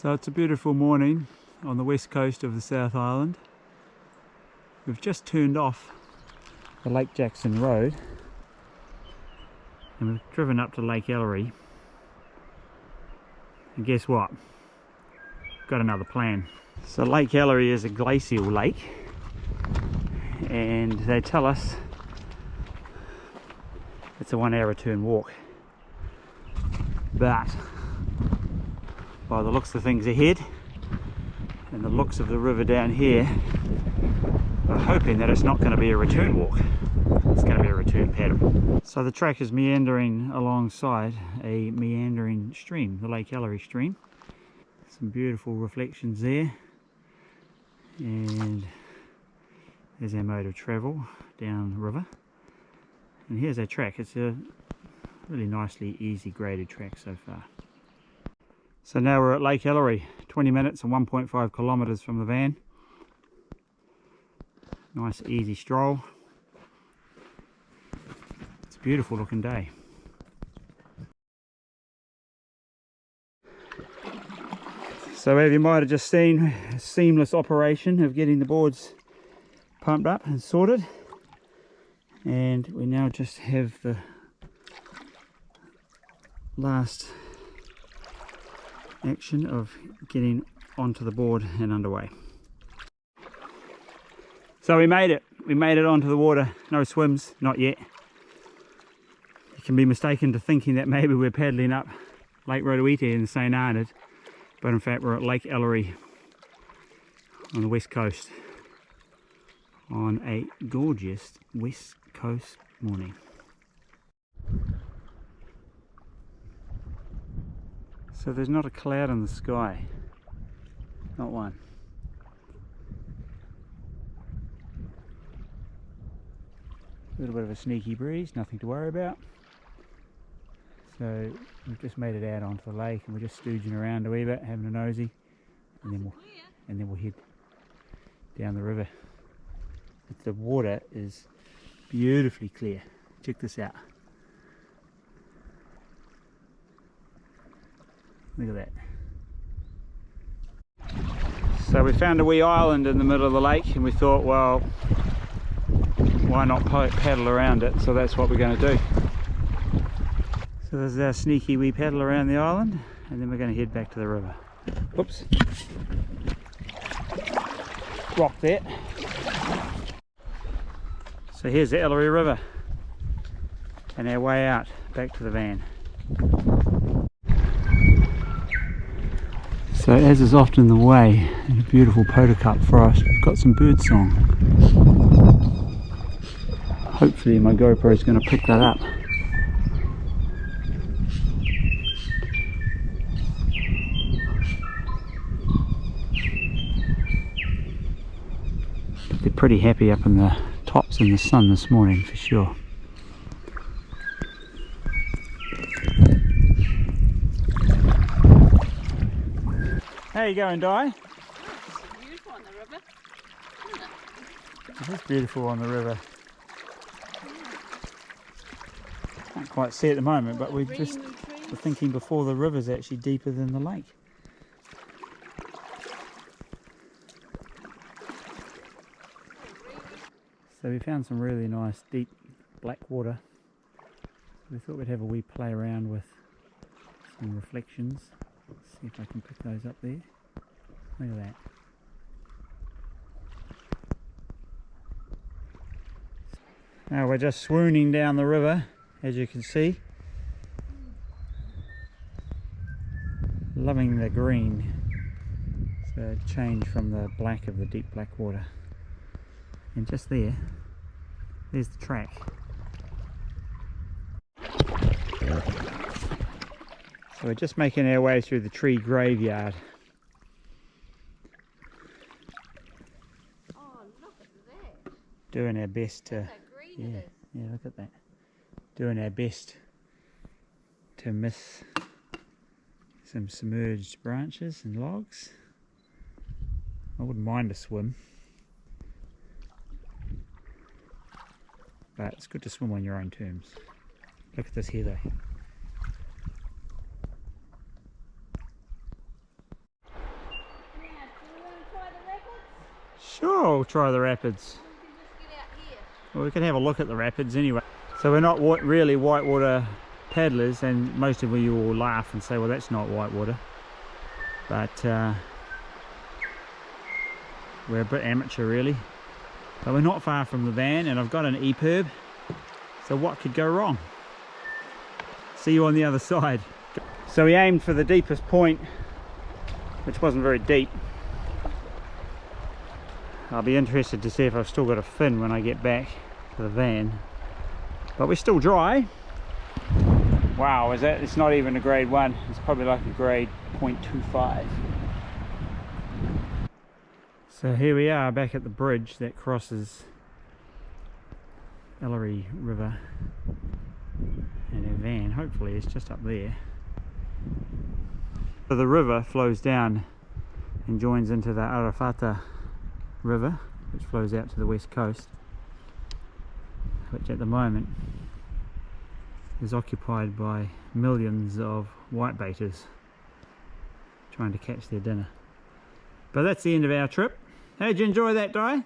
So it's a beautiful morning on the west coast of the South Island. We've just turned off the Lake Jackson Road and we've driven up to Lake Ellery, and guess what? Got another plan. So Lake Ellery is a glacial lake, and they tell us it's a 1 hour return walk, but by the looks of things ahead and the looks of the river down here, we're hoping that it's not going to be a return walk, it's going to be a return paddle. So the track is meandering alongside a meandering stream, the Lake Ellery stream. Some beautiful reflections there, and there's our mode of travel down the river, and here's our track. It's a really nicely easy graded track so far. So now we're at Lake Ellery, 20 minutes and 1.5 kilometres from the van. Nice easy stroll. It's a beautiful looking day. So as you might have just seen, a seamless operation of getting the boards pumped up and sorted, and we now just have the last action of getting onto the board and underway. So we made it onto the water. No swims, not yet. You can be mistaken to thinking that maybe we're paddling up Lake Rotoiti in St Arnaud, but in fact we're at Lake Ellery on the west coast on a gorgeous west coast morning. So there's not a cloud in the sky, not one. A little bit of a sneaky breeze, nothing to worry about. So we've just made it out onto the lake and we're just stooging around a wee bit, having a nosy, and then we'll head down the river. But the water is beautifully clear. Check this out. Look at that. So we found a wee island in the middle of the lake and we thought, well, why not paddle around it? So that's what we're going to do. So there's our sneaky wee paddle around the island, and then we're going to head back to the river. Oops. Rock there. So here's the Ellery River and our way out back to the van. So as is often the way in a beautiful Potocup forest, we've got some bird song. Hopefully my GoPro is going to pick that up. But they're pretty happy up in the tops in the sun this morning for sure. How you going, Di? It's beautiful on the river, isn't it? It is beautiful on the river. Can't quite see at the moment, but we're thinking before the river's actually deeper than the lake. So we found some really nice deep black water. We thought we'd have a wee play around with some reflections. Let's see if I can pick those up there. Look at that. Now we're just swooning down the river, as you can see. Loving the green. It's a change from the black of the deep black water. And just there's the track. So we're just making our way through the tree graveyard. Oh, look at that. Doing our best to... Look how green it is. Yeah, look at that. Doing our best to miss some submerged branches and logs. I wouldn't mind a swim, but it's good to swim on your own terms. Look at this here though. Sure, we'll try the rapids. Well, we can have a look at the rapids anyway. So we're not really whitewater paddlers, and most of you will laugh and say, well, that's not whitewater. But we're a bit amateur really. But we're not far from the van, and I've got an EPIRB. So what could go wrong? See you on the other side. So we aimed for the deepest point, which wasn't very deep. I'll be interested to see if I've still got a fin when I get back to the van. But we're still dry. Wow, it's not even a grade 1. It's probably like a grade 0.25. So here we are back at the bridge that crosses Ellery River, and our van hopefully is just up there. So the river flows down and joins into the Arafata River, which flows out to the west coast, which at the moment is occupied by millions of whitebaiters trying to catch their dinner. But that's the end of our trip. How'd you enjoy that, Di?